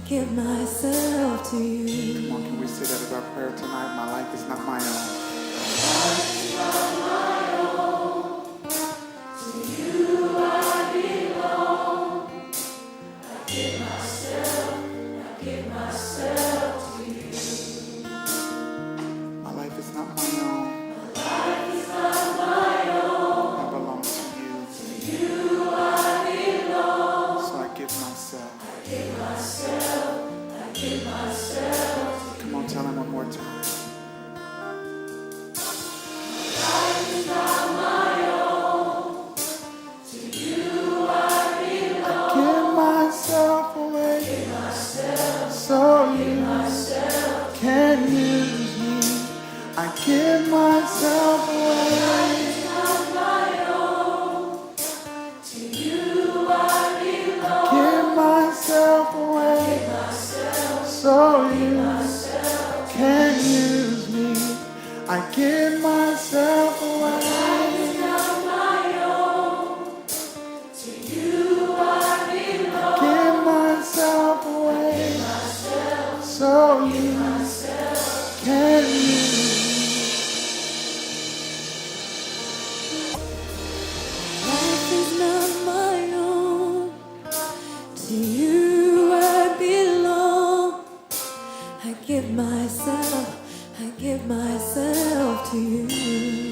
give myself to you. Come on, can we say that as our prayer tonight? My life is not my own. My life is not my own. I belong to you. So I give myself. Come on, tell him one more time. I give myself away. So you can use me. I give myself away. Give myself away. So you can use me. I give myself away. Give myself away. So you can use me. Life is not my own. To you I belong. I give myself to you.